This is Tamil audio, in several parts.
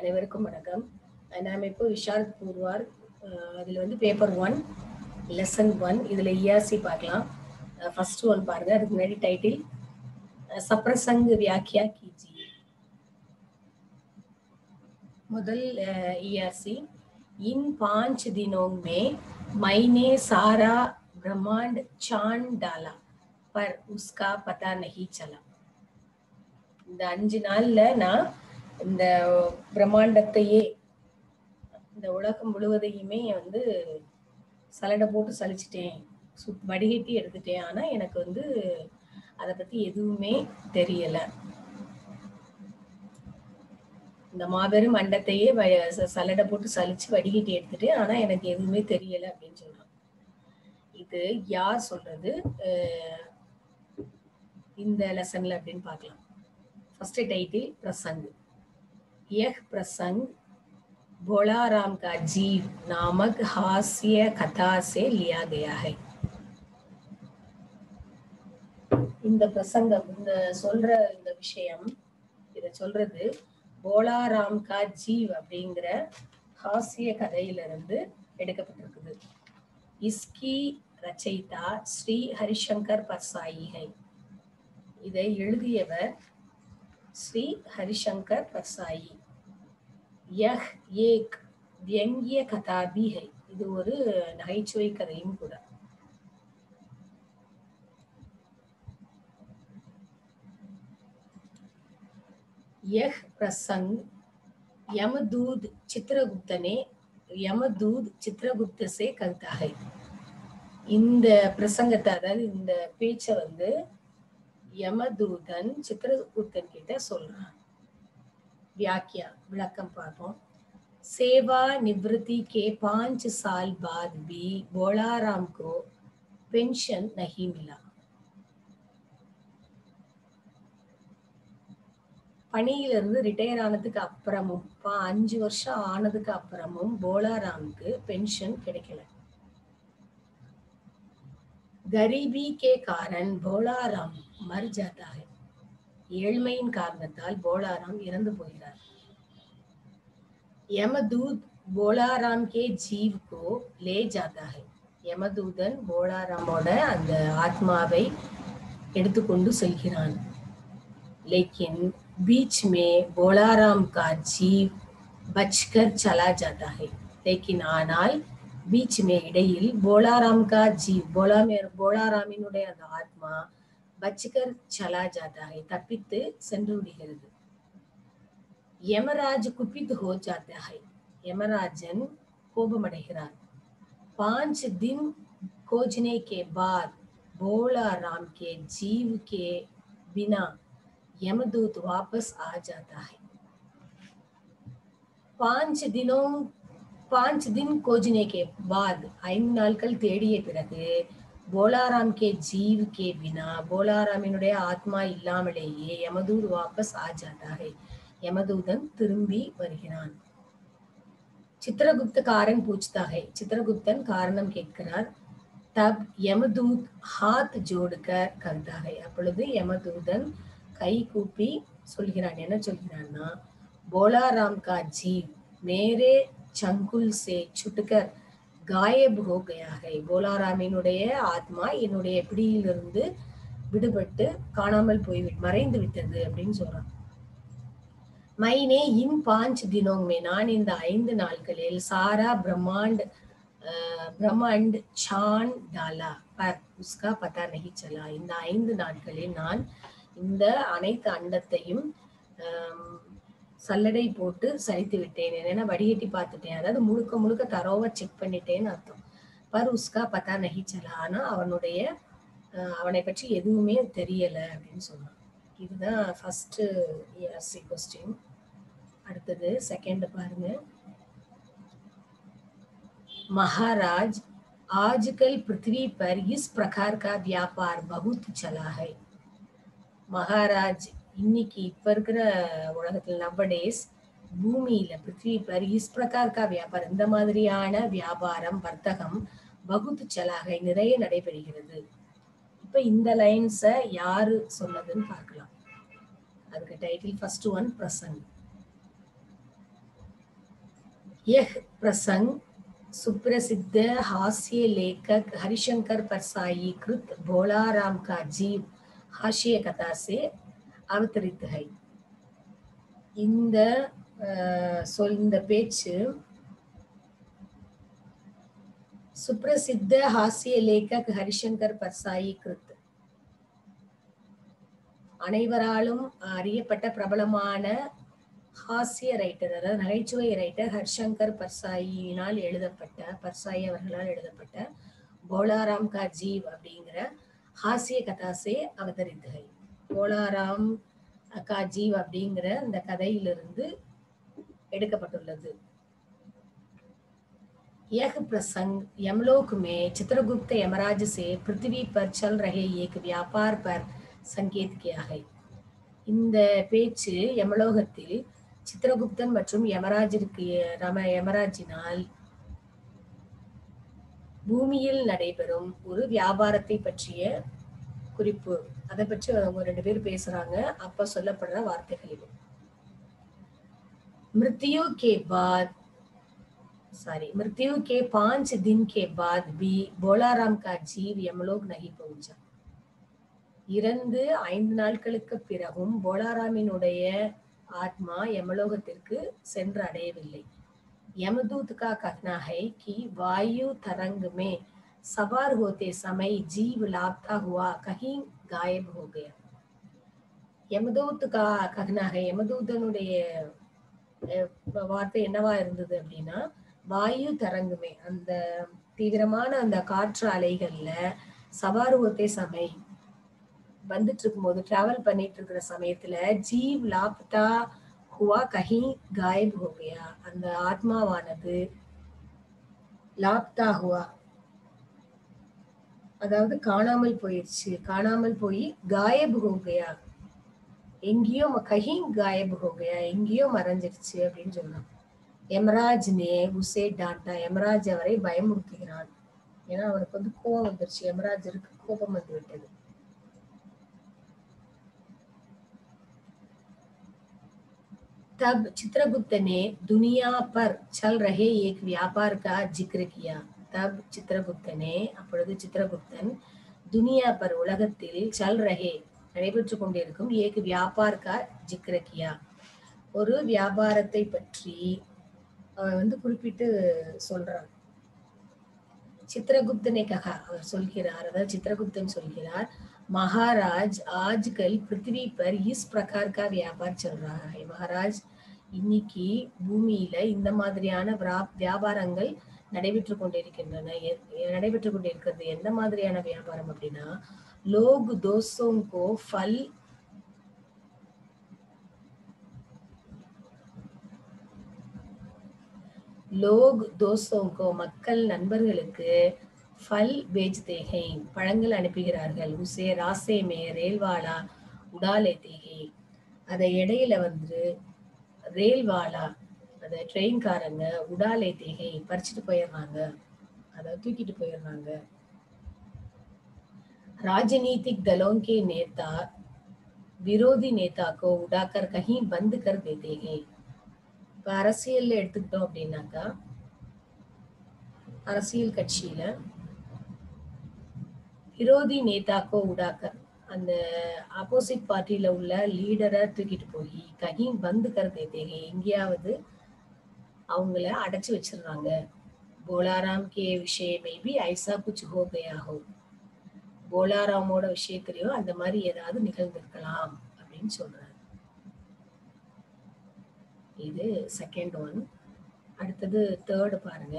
அனைவருக்கும் வணக்கம். நாம் இப்போ விஷாரத் பூர்வார் அதில் வந்து பேப்பர் 1 லெசன் 1 இதில் இஆர்சி பார்க்கலாம். ஃபர்ஸ்ட் ஒன் பாருங்க. அதுக்கு முன்னாடி டைட்டில் सप्रसंग व्याख्या कीजिए. முதல் ईआरसी इन 5 दिनों में मैंने सारा ब्रह्मांड छान डाला पर उसका पता नहीं चला. இந்த 5 நாள்ல நான் இந்த பிரம்மாண்டத்தையே இந்த உலகம் முழுவதையுமே வந்து சலடை போட்டு சலிச்சிட்டேன், வடிகட்டி எடுத்துட்டேன். ஆனா எனக்கு வந்து அதை பத்தி எதுவுமே தெரியல. இந்த மாபெரும் அண்டத்தையே சலடை போட்டு சலிச்சு வடிகட்டி எடுத்துட்டேன், ஆனா எனக்கு எதுவுமே தெரியல அப்படின்னு சொல்றான். இது யார் சொல்றது இந்த லெசன்ல அப்படின்னு பார்க்கலாம். फर्स्ट टाइटल प्रसंग. यह प्रसंग भोलाराम का जीव नामक हास्य कथा से लिया गया है. இந்த பிரசங்கம், இந்த சொல்ற இந்த விஷயம், இத சொல்றது போலாராம் கா ஜீவ் அப்படிங்கிற ஹாஸ்ய கதையிலிருந்து எடுக்கப்பட்டிருக்குது. இஸ்கி ரச்சயிதா ஸ்ரீ ஹரிசங்கர் பர்சாயி है. இதை எழுதியவர் श्री हरिशंकर परसाई. यह एक व्यंग्य कथा भी है. இது ஒரு நகைச்சுவை கதையும் கூட. यह प्रसंग यमदूत चित्रगुप्त से कहता है. இந்த பிரசங்கத்தை, அதாவது இந்த பேச்சை வந்து யமதூதன் சித்திரகுப்தன் கிட்ட சொல்றான். व्याख्या विளக்கம் பார்ப்போம். सेवा निवृत्ति के 5 साल बाद भी बोलाराम को पेंशन नहीं मिला. பணியிலிருந்து ரிட்டையர் ஆனதுக்கு அப்புறமும் 5 வருஷம் ஆனதுக்கு அப்புறமும் போலாராமுக்கு பென்ஷன் கிடைக்கல. गरीबी के कारण बोलाराम मर जाता है. ஏழ்மையின் காரணத்தால் போலாராம் இறந்து போகிறார். यमदूत बोलाराम के जीव को ले जाता है. யமதூதன் போலாராமோட அந்த ஆத்மாவை எடுத்துக்கொண்டு செல்கிறான். लेकिन बीच में बोलाराम का जीव बचकर चला जाता है. लेकिन ஆனால் बीच में இடையில் போலாராம் का जीव போலாராமினுடைய அந்த ஆத்மா பச்கர் சலா ஜாதா है, தப்பித்து சென்று விடுகிறது. यमराज कुपित हो जाता है. यमराजन கோபமடைகிறார். 5 दिन खोजने के बाद बोलाराम के जीव के बिना यमदूत वापस आ जाता है. 5 दिन खोजने के बाद 5 நாட்கள் தேடிய பிறகு போலாராம் கே ஜீவ் கே பினா, போலாராமினுடைய ஆத்மா இல்லாமலேயே யமதூத் வாபஸ் ஆ ஜாதா है, யமதூதன் திரும்பி வருகிறான். சித்திரகுப்தக்காரன் பூछता है. சித்திரகுப்தன் காரணம் கேட்கிறார். தப் யமதூத் हाथ जोड़कर कहता है. அப்பொழுது யமதூதன் கை கூப்பி சொல்கிறான். என்ன சொல்கிறான்னா, போலாராம் கா ஜீவ் மேரே चंगुल से छुटकर गायब हो गया है. போலாராமினுடைய ஆத்மா என்னுடைய பிடியிலிருந்து விடுபட்டு காணாமல் போய் மறைந்து விட்டது அப்படின்னு சொல்றான். मैंने इन 5 दिनों में, நான் இந்த 5 நாட்களில் सारा ब्रह्मांड छान डाला पर उसका पता नहीं चला. இந்த 5 நாட்களில் நான் இந்த அனைத்து அண்டத்தையும் சல்லடை போட்டு சரித்து விட்டேன். என்னன்னா வடிகட்டி பார்த்துட்டேன், அதாவது முழுக்க முழுக்க தரோவா செக் பண்ணிட்டேன்னு அர்த்தம். பர் உஸ்கா பத்தா நஹி சலா, ஆனா அவனை பற்றி எதுவுமே தெரியல அப்படின்னு சொன்னான். இதுதான் ஃபர்ஸ்ட் இஆர்சி क्वेश्चन. அடுத்தது செகண்ட் பாருங்க. महाराज आजकल पृथ्वी पर इस प्रकार का व्यापार बहुत चला है. महाराज இன்னைக்கு இப்ப இருக்கிற உலகத்துல நவடேஸ் பூமியில பிருத்வி பர் இஸ் பிரகார் கா வியாபாரம், இந்த மாதிரியான வியாபாரம் வர்த்தகம் பகுத் சலாகை நிறைய நடைபெறுகிறது. இப்ப இந்த லைன்ஸ யாரு சொன்னதுன்னு பார்க்கலாம். அதுக்கு டைட்டில் ஃபர்ஸ்ட் ஒன் பிரசங். यह प्रसंग सुप्रसिद्ध हास्य लेखक हरिशंकर परसाई कृत भोला राम का जीव हास्य कथा से अवतरित है. இந்த இந்த பேச்சு சுப்ரசித்த ஹாஸ்ய லேखक ஹரிசங்கர் பர்சாயி கிருத், அனைவராலும் அறியப்பட்ட பிரபலமான ஹாஸ்ய ரைட்டர், அதாவது நகைச்சுவை ரைட்டர் ஹரிசங்கர் பர்சாயினால் எழுதப்பட்ட, பர்சாயி அவர்களால் எழுதப்பட்ட போலாராம் கா ஜீவ் அப்படிங்கிற ஹாஸ்ய கதாசே அவதரித்தகை. போலாராம் கா ஜீவ் அப்படிங்கிற அந்த கதையிலிருந்து எடுக்கப்பட்டுள்ளது. यह प्रसंग यमलोक में चित्रगुप्त यमराज से पृथ्वी पर चल रहे एक व्यापार पर संकेत किया है. இந்த பேச்சு யமலோகத்தில் சித்திரகுப்தன் மற்றும் யமராஜினால் பூமியில் நடைபெறும் ஒரு வியாபாரத்தை பற்றிய குறிப்பு. அதை பற்றி அவங்க 2 பேர் பேசுறாங்க. அப்ப சொல்லப்படுற வார்த்தைகள் இது. मृत्यु के 5 दिन के बाद भी बोलाराम का जीव यमलोक नहीं पहुंचा. இறந்து 5 நாட்களுக்கு பிறகும் போலாராமினுடைய ஆத்மா யமலோகத்திற்கு சென்று அடையவில்லை. यमदूत का कहना है कि वायु तरंग में सवार होते समय जीव लापता हुआ कहीं गायब हो गया. यमदूत का कहना है, यमदूतனுடைய வார்த்தை என்னவா இருந்தது அப்படின்னா, வாயு தரங்குமே, அந்த தீவிரமான அந்த காற்று அலைகள்ல சவாருவத்தை சமை வந்துட்டு இருக்கும்போது, டிராவல் பண்ணிட்டு இருக்கிற சமயத்துல ஜீவ் லாப்தா ஹுவா கஹி காயப் ஹோ கயா, அந்த ஆத்மாவானது லாப்தா ஹுவா அதாவது காணாமல் போயிடுச்சு, காணாமல் போய் காயப் ஹோ கயா, எங்கேயோ கஹி காயப் ஹோ கயா, எங்கேயோ மறைஞ்சிருச்சு அப்படின்னு சொல்லலாம். யமராஜ் நே உசே டாண்டா, யமராஜ் அவரை பயமுறுத்துகிறான். ஏன்னா அவனுக்கு வந்து கோபம் வந்துருச்சு, யமராஜருக்கு கோபம் வந்து விட்டது. तब चित्रगुप्त ने दुनिया पर चल रहे एक व्यापार का जिक्र किया. तब चित्रगुप्त ने, அப்பொழுது சித்திரகுப்தன், दुनिया पर உலகத்தில் चल रहे நடைபெற்று கொண்டிருக்கும் एक व्यापार का जिक्र किया, ஒரு வியாபாரத்தை பற்றி அவன் வந்து குறிப்பிட்டு சொல்றான். சித்திரகுப்தனை கஹா, அவர் சொல்கிறார், அதாவது சித்திரகுப்தன் சொல்கிறார், महाराज आजकल पृथ्वी पर इस प्रकार का व्यापार चल रहा है. महाराज, இன்னைக்கு பூமியில இந்த மாதிரியான வியாபாரங்கள் நடைபெற்று கொண்டிருக்கின்றன. நடைபெற்று கொண்டிருக்கிறது. எந்த மாதிரியான வியாபாரம் அப்படின்னா, லோக் தோசோங்கோ ஃபல் லோக் தோஸ்தோங்கோ, மக்கள் நண்பர்களுக்கு, ஃபல் பேஜ்தே ஹை, பழங்கள் அனுப்புகிறார்கள். உசே ராசே மே ரேல்வாலா உடா லேத்தே ஹை, அதை இடையில வந்து ரேல்வாலா, அந்த ட்ரெயின்காரங்க, உடா லேத்தே ஹை, பறிச்சுட்டு போயிடுறாங்க, அதை தூக்கிட்டு போயிடுறாங்க. ராஜநீதிக் दलों के नेता विरोधी नेता को उड़ाकर कहीं बंद कर देते हैं. இப்ப அரசியல்ல எடுத்துக்கிட்டோம் அப்படின்னாக்கா, அரசியல் கட்சியில விரோதி நேதாக்கோ உடாக்கர், அந்த ஆப்போசிட் பார்ட்டியில உள்ள லீடரை தூக்கிட்டு போய் கஹி பந்து கருதேங்க, எங்கேயாவது அவங்கள அடைச்சு வச்சிடுறாங்க. போலாராம் கே விஷயமே பி ஐசா குச் ஹோ கயா ஹோ, போலாராமோட விஷயத்திலையும் அந்த மாதிரி ஏதாவது நிகழ்ந்திருக்கலாம் அப்படின்னு சொல்றாரு. இது செகண்ட் ஒன். அடுத்தது தேர்டு பாருங்க.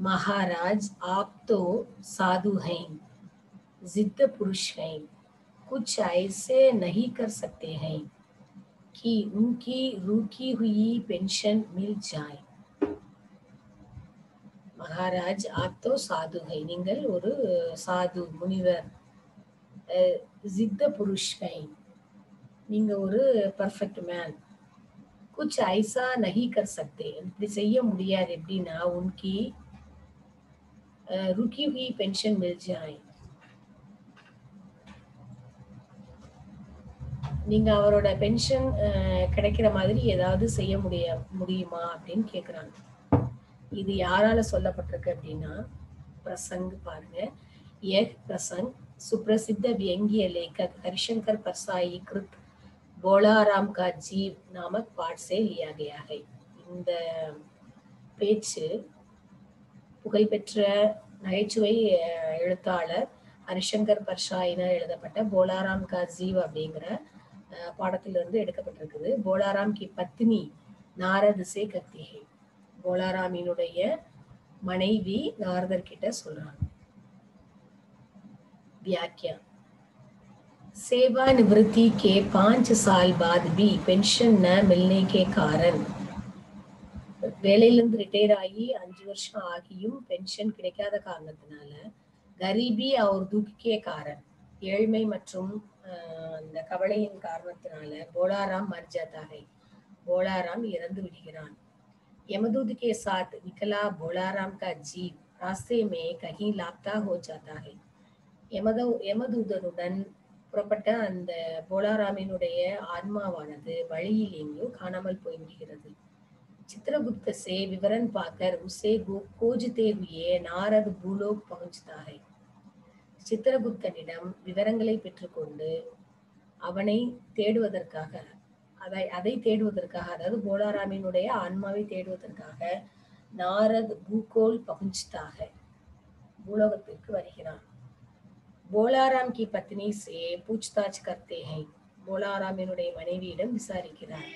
மகாராஜ் आप तो साधु हैं, जिद्द पुरुष हैं, कुछ ऐसे नहीं कर सकते हैं कि उनकी रुकी हुई पेंशन मिल जाए. மகாராஜ் आप तो साधु हैं, நீங்கள் ஒரு சாது முனிவர், जिद्द पुरुष हैं, நீங்க ஒரு பர்ஃபெக்ட் மேன், कुछ ऐसा नहीं कर सकते, இப்படி செய்ய முடியாது எப்படின்னா, उनकी रुकी हुई पेंशन मिल जाए, நீங்க அவரோட பென்ஷன் கிடைக்கிற மாதிரி ஏதாவது செய்ய முடியுமா அப்படின்னு கேக்குறாங்க. இது யாரால சொல்லப்பட்டிருக்கு அப்படின்னா प्रसंग பாருங்க. यह प्रसंग सुप्रसिद्ध व्यंग्य लेखक हरिशंकर परसाई कृत बोलाराम का जीव नामक पाठ से लिया गया है. இந்த பேச்சு புகழ்பெற்ற நகைச்சுவை எழுத்தாளர் ஹரிசங்கர் பர்சாயினால் எழுதப்பட்ட போலாராம் கா ஜீவ் அப்படிங்கிற பாடத்திலிருந்து எடுக்கப்பட்டிருக்குது. போலாராம் கி பத்னி நாரத் சே கத்தி ஹை. போலாராமினுடைய மனைவி நாரதர் கிட்ட சொல்றாங்க. व्याख्या सेवानिवृत्ति के 5 साल बाद भी पेंशन न मिलने के कारण வேலையிலிருந்து ரிட்டையர் ஆகி 5 வருஷம் ஆகியும் பென்ஷன் கிடைக்காத காரணத்தினால கரீபி அவர் துக்கே காரன் ஏழ்மை மற்றும் அந்த கவலையின் காரணத்தினால போலாராம் மர் ஜாதா ஹை. போலாராம் இறந்து விடுகிறான். यमदूत के साथ निकला बोलाराम का जीव रास्ते में कहीं लापता हो जाता है. யமதூதனுடன் புறப்பட்ட அந்த போலாராமினுடைய ஆன்மாவானது வழியில் எங்கோ காணாமல் போய்விடுகிறது. चित्रगुप्त से विवरण पाकर उसे खोजते हुए नारद भूलोक पहुंचता है. சித்திரகுப்தனிடம் விவரங்களை பெற்றுக்கொண்டு அவனை தேடுவதற்காக அதை தேடுவதற்காக அதாவது போலாராமினுடைய ஆன்மாவை தேடுவதற்காக நாரத் பூகோல் பகுஞ்ச்தாக பூலோகத்திற்கு வருகிறான். போலாராம் கி பத்னி சே பூச்தாச் கர்த்தே ஹை. போலாராமினுடைய மனைவியிடம் விசாரிக்கிறார்.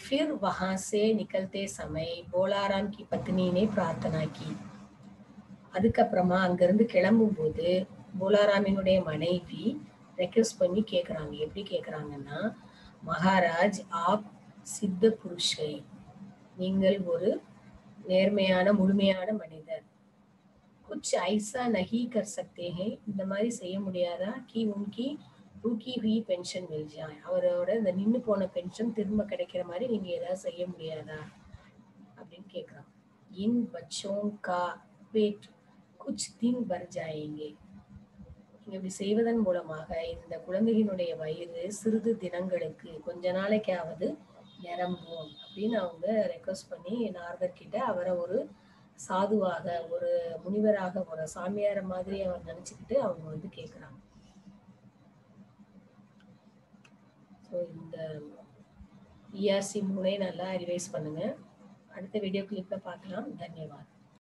फिर वहां से निकलते समय बोलाराम की पत्नी ने प्रार्थना की. அதுக்கப்புறமா அங்கிருந்து கிளம்பும் போது போலாராமினுடைய மனைவி ரெக்வெஸ்ட் பண்ணி கேக்குறாங்க. எப்படி கேக்குறாங்கன்னா, மகாராஜ் ஆப் சித்த புருஷை, நீங்கள் ஒரு நேர்மையான முழுமையான மனிதர். कुछ ऐसा नहीं कर सकते हैं, இந்த மாதிரி செய்ய முடியாதா? कि उनकी रुकी हुई पेंशन मिल जाए, அவரோட இந்த நின்னு போன பென்ஷன் திரும்ப கிடைக்கிற மாதிரி நீங்க ஏதாவது செய்ய முடியாதா அப்படின்னு கேக்குறாங்க. इन बच्चों का पेट कुछ दिन भर जाएंगे. இப்படி செய்வதன் மூலமாக இந்த குழந்தையினுடைய வயிறு சிறிது தினங்களுக்கு கொஞ்ச நாளைக்காவது நிரம்பும் அப்படின்னு அவங்க ரெக்வஸ்ட் பண்ணி நாரதர் கிட்ட அவரை ஒரு சாதுவாக ஒரு முனிவராக ஒரு சாமியார மாதிரி அவர் நினைச்சுக்கிட்டு அவங்க வந்து கேக்குறாங்க. ஸோ இந்த ERC 3 நல்லா ரிவைஸ் பண்ணுங்க. அடுத்த வீடியோ கிளிப்ல பார்க்கலாம். தன்யவாத்.